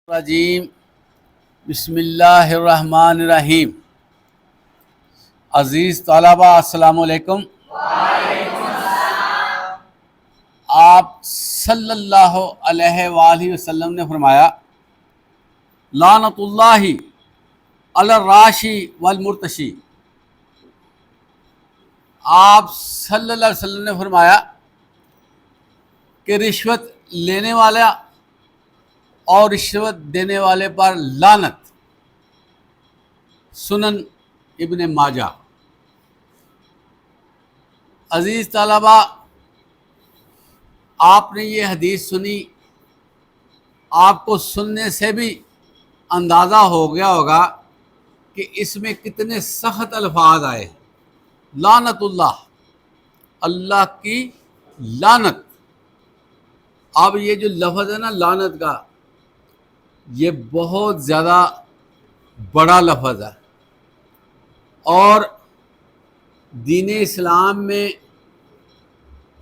الرجیم بسم اللہ الرحمن الرحیم۔ عزیز طلباء السلام علیکم۔ آپ صلی اللہ علیہ وآلہ وسلم نے فرمایا لعنت اللہ علی الراشی والمرتشی۔ آپ صلی اللہ علیہ وسلم نے فرمایا کہ رشوت لینے والا اور رشوت دینے والے پر لعنت۔ سنن ابن ماجہ۔ عزیز طلباء، آپ نے یہ حدیث سنی، آپ کو سننے سے بھی اندازہ ہو گیا ہوگا کہ اس میں کتنے سخت الفاظ آئے۔ لعنت اللہ، اللہ کی لعنت۔ اب یہ جو لفظ ہے نا لعنت کا، یہ بہت زیادہ بڑا لفظ ہے، اور دین اسلام میں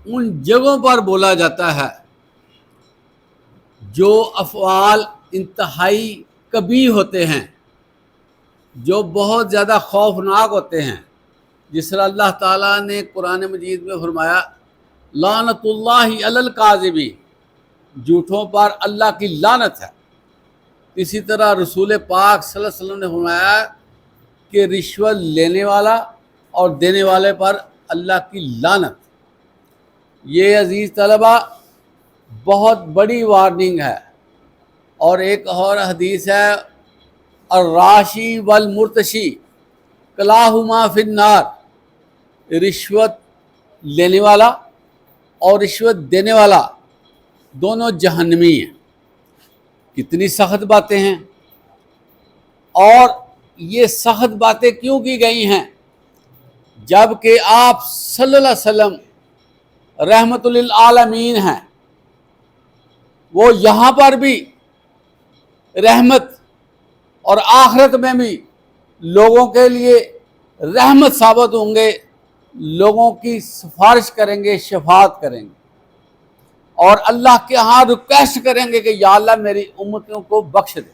ان جگہوں پر بولا جاتا ہے جو افعال انتہائی کبیح ہوتے ہیں، جو بہت زیادہ خوفناک ہوتے ہیں، جس طرح اللہ تعالیٰ نے قرآن مجید میں فرمایا لعنت اللہ علی الکاذبین، جھوٹوں پر اللہ کی لعنت ہے۔ اسی طرح رسول پاک صلی اللہ علیہ وسلم نے فرمایا کہ رشوت لینے والا اور دینے والے پر اللہ کی لعنت۔ یہ عزیز طلبہ بہت بڑی وارننگ ہے۔ اور ایک اور حدیث ہے الراشی والمرتشی کلاہما فی النار، رشوت لینے والا اور رشوت دینے والا دونوں جہنمی ہیں۔ کتنی سخت باتیں ہیں، اور یہ سخت باتیں کیوں کی گئی ہیں جب کہ آپ صلی اللہ علیہ وسلم رحمت للعالمین ہیں۔ وہ یہاں پر بھی رحمت اور آخرت میں بھی لوگوں کے لیے رحمت ثابت ہوں گے، لوگوں کی سفارش کریں گے، شفاعت کریں گے، اور اللہ کے ہاں ریکویسٹ کریں گے کہ یا اللہ میری امتوں کو بخش دے۔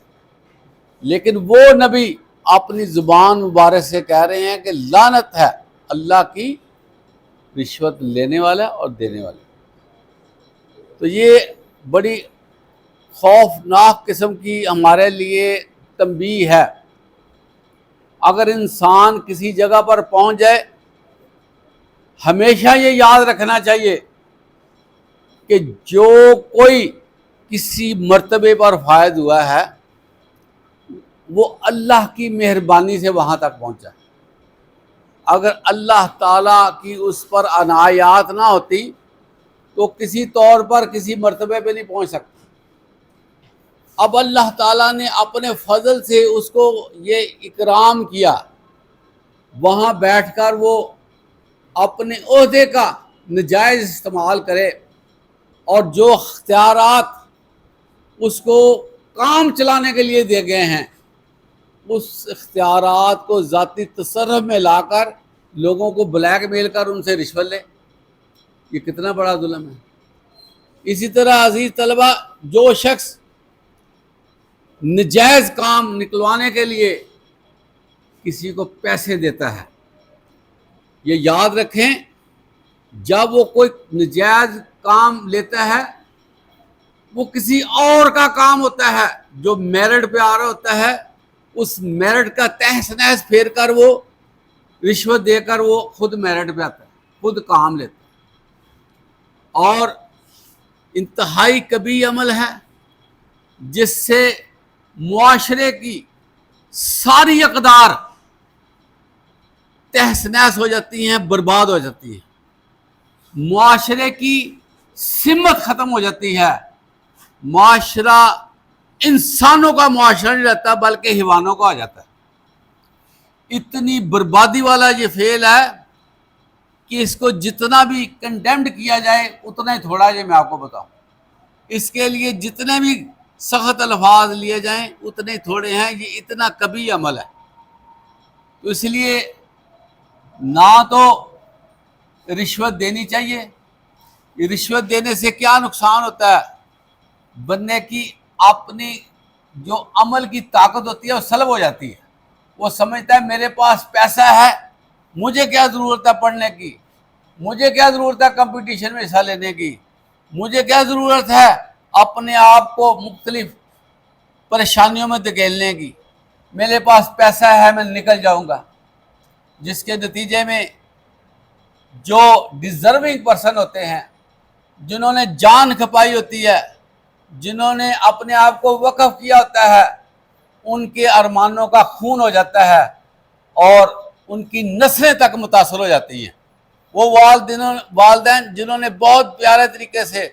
لیکن وہ نبی اپنی زبان مبارک سے کہہ رہے ہیں کہ لعنت ہے اللہ کی رشوت لینے والا اور دینے والا۔ تو یہ بڑی خوفناک قسم کی ہمارے لیے تنبیہ ہے۔ اگر انسان کسی جگہ پر پہنچ جائے، ہمیشہ یہ یاد رکھنا چاہیے کہ جو کوئی کسی مرتبے پر فائز ہوا ہے وہ اللہ کی مہربانی سے وہاں تک پہنچا ہے۔ اگر اللہ تعالیٰ کی اس پر عنایات نہ ہوتی تو کسی طور پر کسی مرتبے پہ نہیں پہنچ سکتا۔ اب اللہ تعالیٰ نے اپنے فضل سے اس کو یہ اکرام کیا، وہاں بیٹھ کر وہ اپنے عہدے کا نجائز استعمال کرے، اور جو اختیارات اس کو کام چلانے کے لیے دیے گئے ہیں اس اختیارات کو ذاتی تصرف میں لا کر لوگوں کو بلیک میل کر ان سے رشوت لے، یہ کتنا بڑا ظلم ہے۔ اسی طرح عزیز طلبہ، جو شخص نجائز کام نکلوانے کے لیے کسی کو پیسے دیتا ہے، یہ یاد رکھیں جب وہ کوئی نجائز کام لیتا ہے وہ کسی اور کا کام ہوتا ہے جو میرٹ پہ آ رہا ہوتا ہے، اس میرٹ کا تہس نہس پھیر کر وہ رشوت دے کر وہ خود میرٹ پہ آتا ہے، خود کام لیتا ہے، اور انتہائی کبیح عمل ہے جس سے معاشرے کی ساری اقدار تہس نہس ہو جاتی ہیں، برباد ہو جاتی ہیں، معاشرے کی سمت ختم ہو جاتی ہے، معاشرہ انسانوں کا معاشرہ نہیں رہتا بلکہ حیوانوں کا آ جاتا ہے۔ اتنی بربادی والا یہ فعل ہے کہ اس کو جتنا بھی کنڈیمڈ کیا جائے اتنا ہی تھوڑا، یہ میں آپ کو بتاؤں، اس کے لیے جتنے بھی سخت الفاظ لیے جائیں اتنے ہی تھوڑے ہیں، یہ اتنا کبیح عمل ہے۔ تو اس لیے نہ تو رشوت دینی چاہیے۔ رشوت دینے سے کیا نقصان ہوتا ہے؟ بندے کی اپنی جو عمل کی طاقت ہوتی ہے وہ سلب ہو جاتی ہے. وہ سمجھتا ہے میرے پاس پیسہ ہے، مجھے کیا ضرورت ہے پڑھنے کی، مجھے کیا ضرورت ہے کمپٹیشن میں حصہ لینے کی، مجھے کیا ضرورت ہے اپنے آپ کو مختلف پریشانیوں میں دھکیلنے کی، میرے پاس پیسہ ہے میں نکل جاؤں گا. جس کے نتیجے میں جو ڈیزرونگ پرسن ہوتے ہیں، جنہوں نے جان کھپائی ہوتی ہے، جنہوں نے اپنے آپ کو وقف کیا ہوتا ہے، ان کے ارمانوں کا خون ہو جاتا ہے اور ان کی نسلیں تک متاثر ہو جاتی ہیں. وہ والدین جنہوں نے بہت پیارے طریقے سے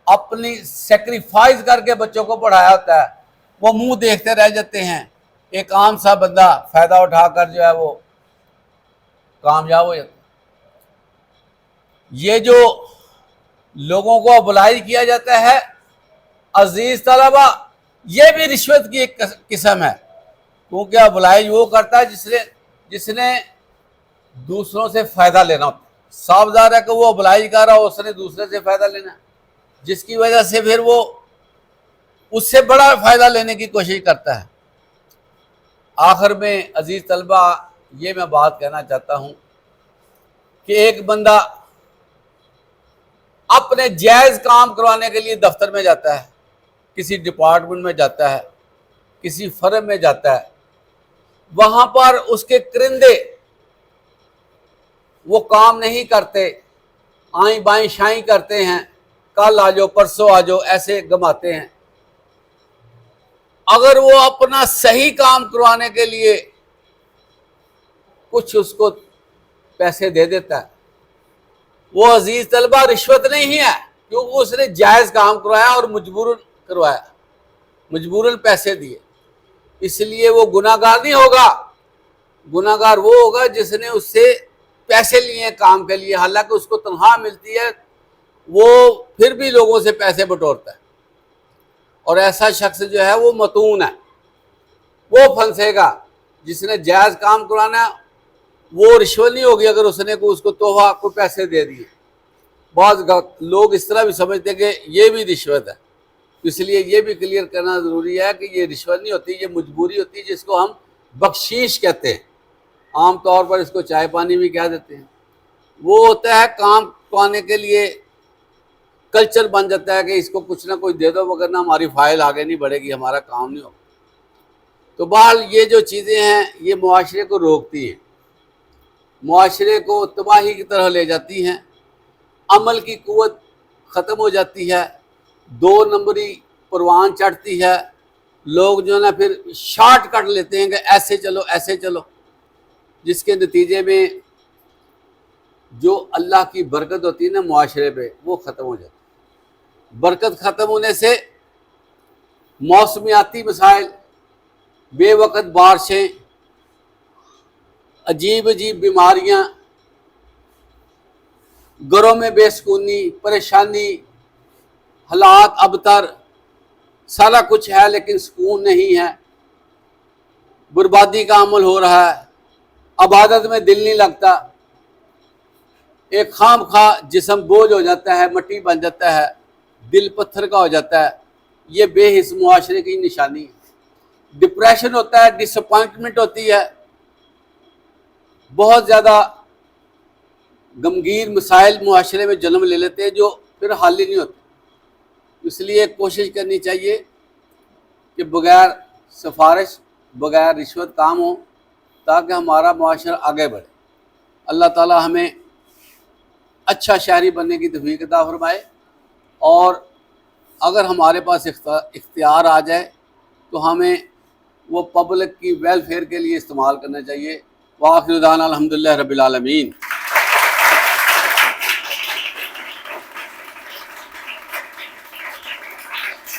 اپنی سیکریفائز کر کے بچوں کو پڑھایا ہوتا ہے، وہ منہ دیکھتے رہ جاتے ہیں. ایک عام سا بندہ فائدہ اٹھا کر جو ہے وہ کامیاب ہو جاتا ہے. یہ جو لوگوں کو ابلائی کیا جاتا ہے عزیز طلبہ، یہ بھی رشوت کی ایک قسم ہے، کیونکہ ابلائی وہ کرتا ہے جس نے دوسروں سے فائدہ لینا ہوتا ہے. صاف ظاہر ہے کہ وہ ابلائی کر رہا ہو، اس نے دوسرے سے فائدہ لینا ہے، جس کی وجہ سے پھر وہ اس سے بڑا فائدہ لینے کی کوشش کرتا ہے. آخر میں عزیز طلبہ یہ میں بات کہنا چاہتا ہوں کہ ایک بندہ اپنے جائز کام کروانے کے لیے دفتر میں جاتا ہے، کسی ڈپارٹمنٹ میں جاتا ہے، کسی فرم میں جاتا ہے، وہاں پر اس کے کرندے وہ کام نہیں کرتے، آئیں بائیں شائیں کرتے ہیں، کل آ جاؤ پرسوں آ جاؤ ایسے گماتے ہیں. اگر وہ اپنا صحیح کام کروانے کے لیے کچھ اس کو پیسے دے دیتا ہے، وہ عزیز طلبہ رشوت نہیں ہے، کیونکہ اس نے جائز کام کروایا اور مجبوراً کروایا، مجبوراً پیسے دیے. اس لیے وہ گناہ گار نہیں ہوگا. گناہ گار وہ ہوگا جس نے اس سے پیسے لیے کام کے لیے، حالانکہ اس کو تنخواہ ملتی ہے، وہ پھر بھی لوگوں سے پیسے بٹورتا ہے. اور ایسا شخص جو ہے وہ متون ہے، وہ پھنسے گا. جس نے جائز کام کرانا ہے وہ رشوت نہیں ہوگی اگر اس نے اس کو تحفہ کو پیسے دے دیے. بعض لوگ اس طرح بھی سمجھتے ہیں کہ یہ بھی رشوت ہے، اس لیے یہ بھی کلیئر کرنا ضروری ہے کہ یہ رشوت نہیں ہوتی، یہ مجبوری ہوتی ہے، جس کو ہم بخشیش کہتے ہیں. عام طور پر اس کو چائے پانی بھی کہہ دیتے ہیں. وہ ہوتا ہے کام پانے کے لیے کلچر بن جاتا ہے کہ اس کو کچھ نہ کچھ دے دو، وگرنہ ہماری فائل آگے نہیں بڑھے گی، ہمارا کام نہیں ہوگا. تو بہرحال یہ جو چیزیں ہیں یہ معاشرے کو روکتی ہیں، معاشرے کو تباہی کی طرح لے جاتی ہیں. عمل کی قوت ختم ہو جاتی ہے، 2 نمبری پروان چڑھتی ہے. لوگ جو ہے نا پھر شارٹ کٹ لیتے ہیں کہ ایسے چلو ایسے چلو، جس کے نتیجے میں جو اللہ کی برکت ہوتی ہے نا معاشرے پہ وہ ختم ہو جاتی ہے. برکت ختم ہونے سے موسمیاتی مسائل، بے وقت بارشیں، عجیب عجیب بیماریاں، گھروں میں بے سکونی، پریشانی، حالات ابتر، سارا کچھ ہے لیکن سکون نہیں ہے. بربادی کا عمل ہو رہا ہے، عبادت میں دل نہیں لگتا، ایک خام خواہ جسم بوجھ ہو جاتا ہے، مٹی بن جاتا ہے، دل پتھر کا ہو جاتا ہے. یہ بے حس معاشرے کی نشانی ہے. ڈپریشن ہوتا ہے، ڈس اپوائنٹمنٹ ہوتی ہے، بہت زیادہ غمگین مسائل معاشرے میں جنم لے لیتے ہیں جو پھر حل ہی نہیں ہوتے. اس لیے کوشش کرنی چاہیے کہ بغیر سفارش، بغیر رشوت کام ہو تاکہ ہمارا معاشرہ آگے بڑھے. اللہ تعالی ہمیں اچھا شہری بننے کی توفیق عطا فرمائے، اور اگر ہمارے پاس اختیار آ جائے تو ہمیں وہ پبلک کی ویلفیئر کے لیے استعمال کرنا چاہیے. وآخر دعوانا الحمدللہ رب العالمین.